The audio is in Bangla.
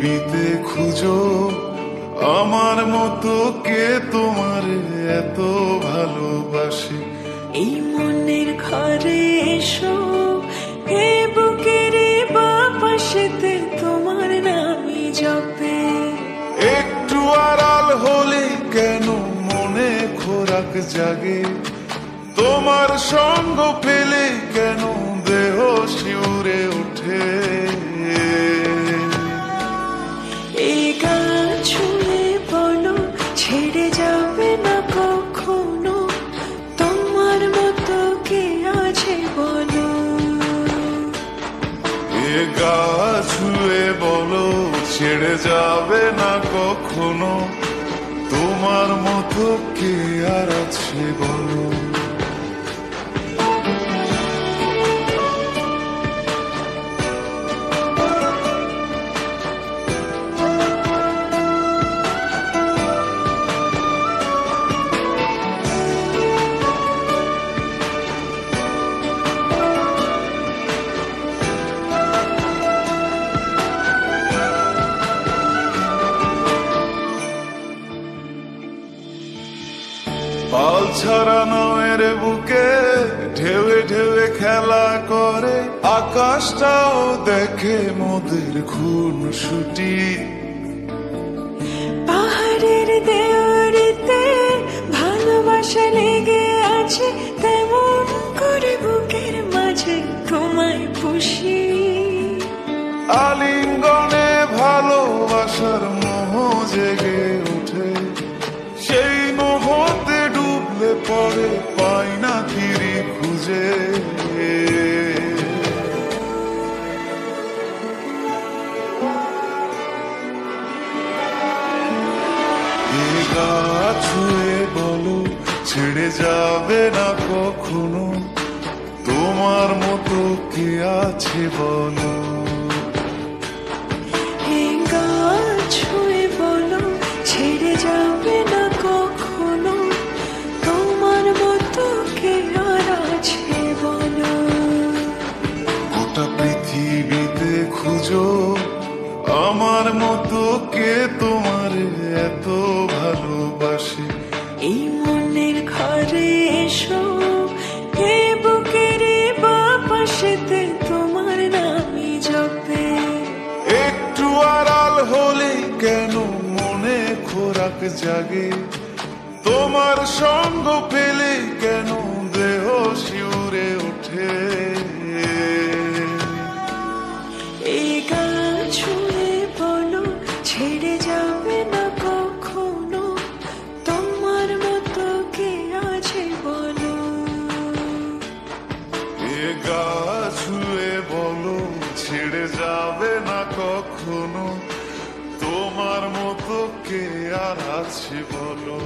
পৃথিবীতে খুঁজো আমার মতো কে তোমার এত ভালোবাসে। এই মনের ঘরে এসো, এ বুকের বাপাশেতে তোমার নামই জপে। একটু আড়াল হলে কেন মনে খোরাক জাগে, তোমার সঙ্গ পেলে কেন দেহ শিউরে ওঠে। এই গান ছুঁয়ে বলো ছেড়ে যাবে না কখনো, তোমার মতো কে আছে বলো। এ গা ছুঁয়ে বলো ছেড়ে যাবে না কখনো, তোমার মতো কে আর আছে বলো। পাল ছাড়া নামের বুকে ঢেউে ঢেউে খেলা করে, আকাশটাও দেখে মোদের খুনসুটি। পাহাড়ের দেওয়ারিতে ভালোবাসা লেগে আছে, তেমন করে বুকের মাঝে তোমায় পুষি। আলিঙ্গনে ভালোবাসার মোহ জেগে ওঠে, সেই মোহতে ডুবলে পরে পাই না ফিরি খুঁজে। এ গা ছুঁয়ে বলো ছেড়ে যাবে না কখনো, তোমার মতো কে আছে বলো। এই গান ছুঁয়ে বলো ছেড়ে যাবে না কখনো, তোমার মতো কে আর আছে বলো। গোটা পৃথিবীতে খুঁজো আমার মতো কে তোমার এত ভালোবাসে। এই মনের ঘরে এসো, এ বুকের বাপাশেতে তোমার নামই জপে। একটু আড়াল হলে কেন মনে খোরাক জাগে, তোমার সঙ্গ পেলে কেন দেহ শিউরে ওঠে। এই গান ছুঁয়ে বলো ছেড়ে যাবে না কখনো, তোমার মতো কে আছে বলো। এ গা ছুঁয়ে বলো ছেড়ে যাবে না কখনো, তোমার মতো কে আর আছে বলো।